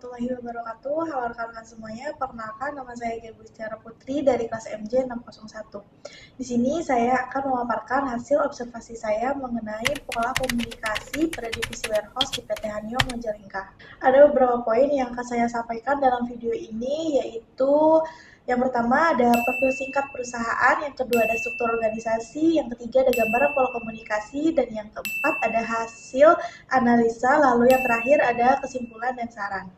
warahmatullahi wabarakatuh. Halo rekan-rekan semuanya, perkenalkan nama saya Gebu Secara Putri dari kelas MJ 601. Di sini saya akan memaparkan hasil observasi saya mengenai pola komunikasi pada divisi warehouse di PT Hanyong Majalengka. Ada beberapa poin yang akan saya sampaikan dalam video ini, yaitu yang pertama ada profil singkat perusahaan, yang kedua ada struktur organisasi, yang ketiga ada gambaran pola komunikasi, dan yang keempat ada hasil analisa, lalu yang terakhir ada kesimpulan dan saran.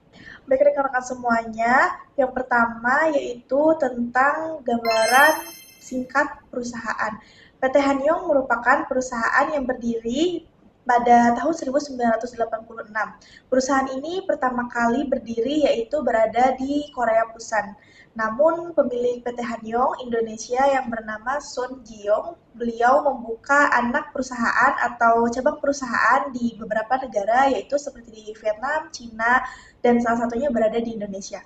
Baik rekan-rekan semuanya, yang pertama yaitu tentang gambaran singkat perusahaan. PT Hanyong merupakan perusahaan yang berdiri pada tahun 1986. Perusahaan ini pertama kali berdiri yaitu berada di Korea Pusat. Namun pemilik PT Hanyong Indonesia yang bernama Sun Giyong, beliau membuka anak perusahaan atau cabang perusahaan di beberapa negara yaitu seperti di Vietnam, Cina, dan salah satunya berada di Indonesia.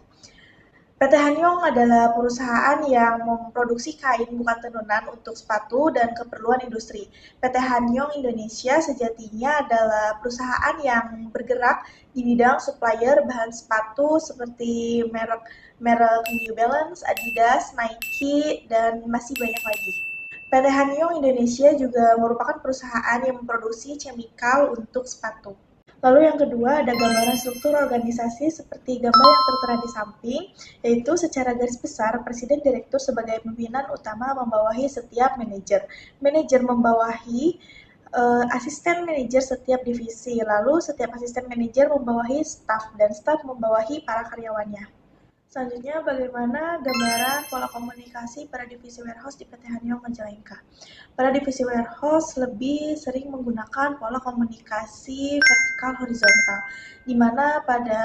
PT Hanyong adalah perusahaan yang memproduksi kain bukan tenunan untuk sepatu dan keperluan industri. PT Hanyong Indonesia sejatinya adalah perusahaan yang bergerak di bidang supplier bahan sepatu seperti merek New Balance, Adidas, Nike, dan masih banyak lagi. PT Hanyong Indonesia juga merupakan perusahaan yang memproduksi chemical untuk sepatu. Lalu yang kedua ada gambaran struktur organisasi seperti gambar yang tertera di samping, yaitu secara garis besar Presiden Direktur sebagai pimpinan utama membawahi setiap manajer. Manajer membawahi asisten manajer setiap divisi, lalu setiap asisten manajer membawahi staf dan staf membawahi para karyawannya. Selanjutnya, bagaimana gambaran pola komunikasi pada divisi warehouse di PT Hanyong Majalengka. Pada divisi warehouse lebih sering menggunakan pola komunikasi vertikal horizontal, di mana pada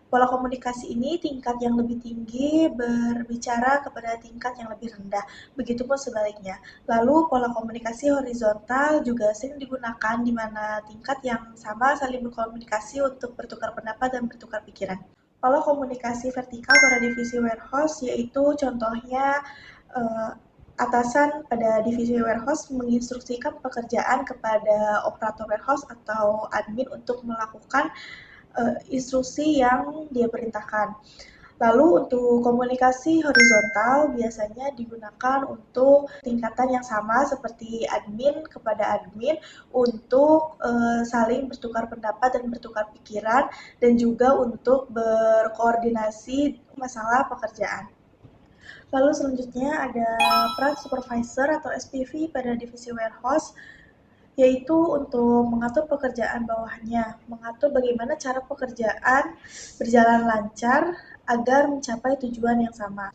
pola komunikasi ini tingkat yang lebih tinggi berbicara kepada tingkat yang lebih rendah, begitupun sebaliknya. Lalu pola komunikasi horizontal juga sering digunakan di mana tingkat yang sama saling berkomunikasi untuk bertukar pendapat dan bertukar pikiran. Pola komunikasi vertikal pada divisi warehouse yaitu contohnya atasan pada divisi warehouse menginstruksikan pekerjaan kepada operator warehouse atau admin untuk melakukan instruksi yang dia perintahkan. Lalu untuk komunikasi horizontal biasanya digunakan untuk tingkatan yang sama seperti admin kepada admin untuk saling bertukar pendapat dan bertukar pikiran dan juga untuk berkoordinasi masalah pekerjaan. Lalu selanjutnya ada peran supervisor atau SPV pada divisi warehouse, yaitu untuk mengatur pekerjaan bawahnya, mengatur bagaimana cara pekerjaan berjalan lancar agar mencapai tujuan yang sama.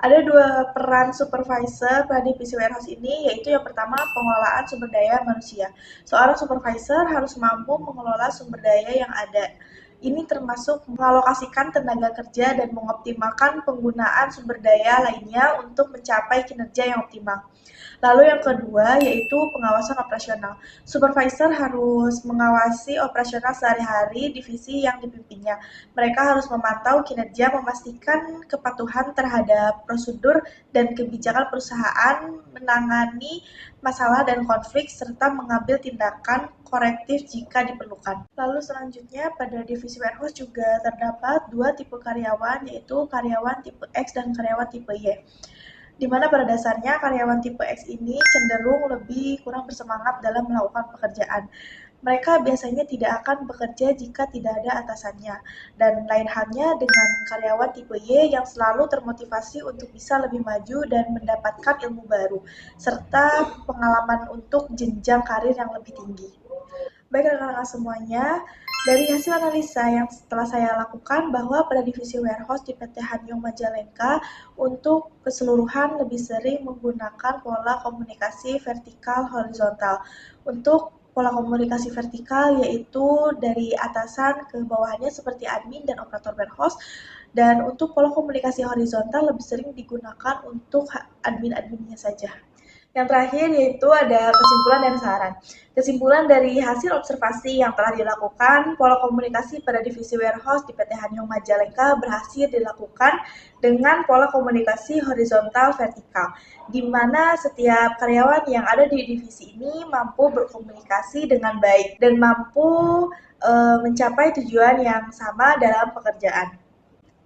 Ada dua peran supervisor pada divisi warehouse ini, yaitu yang pertama pengelolaan sumber daya manusia. Seorang supervisor harus mampu mengelola sumber daya yang ada. Ini termasuk mengalokasikan tenaga kerja dan mengoptimalkan penggunaan sumber daya lainnya untuk mencapai kinerja yang optimal. Lalu yang kedua yaitu pengawasan operasional. Supervisor harus mengawasi operasional sehari-hari divisi yang dipimpinnya. Mereka harus memantau kinerja, memastikan kepatuhan terhadap prosedur dan kebijakan perusahaan, menangani masalah dan konflik, serta mengambil tindakan korektif jika diperlukan. Lalu selanjutnya pada divisi warehouse juga terdapat dua tipe karyawan, yaitu karyawan tipe X dan karyawan tipe Y. Di mana pada dasarnya karyawan tipe X ini cenderung lebih kurang bersemangat dalam melakukan pekerjaan. Mereka biasanya tidak akan bekerja jika tidak ada atasannya, dan lain halnya dengan karyawan tipe Y yang selalu termotivasi untuk bisa lebih maju dan mendapatkan ilmu baru, serta pengalaman untuk jenjang karir yang lebih tinggi. Baik rekan-rekan semuanya, dari hasil analisa yang setelah saya lakukan bahwa pada divisi warehouse di PT Hanyong Majalengka untuk keseluruhan lebih sering menggunakan pola komunikasi vertikal horizontal. Untuk pola komunikasi vertikal yaitu dari atasan ke bawahannya seperti admin dan operator warehouse, dan untuk pola komunikasi horizontal lebih sering digunakan untuk admin-adminnya saja. Yang terakhir yaitu ada kesimpulan dan saran. Kesimpulan dari hasil observasi yang telah dilakukan, pola komunikasi pada divisi warehouse di PT Hanyong Majalengka berhasil dilakukan dengan pola komunikasi horizontal vertikal, di mana setiap karyawan yang ada di divisi ini mampu berkomunikasi dengan baik dan mampu mencapai tujuan yang sama dalam pekerjaan.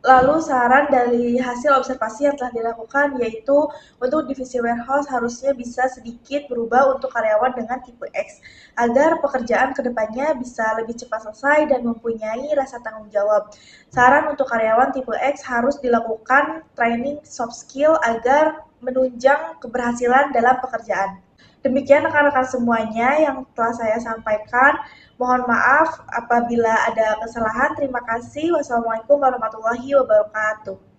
Lalu saran dari hasil observasi yang telah dilakukan yaitu untuk divisi warehouse harusnya bisa sedikit berubah untuk karyawan dengan tipe X agar pekerjaan kedepannya bisa lebih cepat selesai dan mempunyai rasa tanggung jawab. Saran untuk karyawan tipe X harus dilakukan training soft skill agar menunjang keberhasilan dalam pekerjaan. Demikian rekan-rekan semuanya yang telah saya sampaikan. Mohon maaf apabila ada kesalahan. Terima kasih. Wassalamualaikum warahmatullahi wabarakatuh.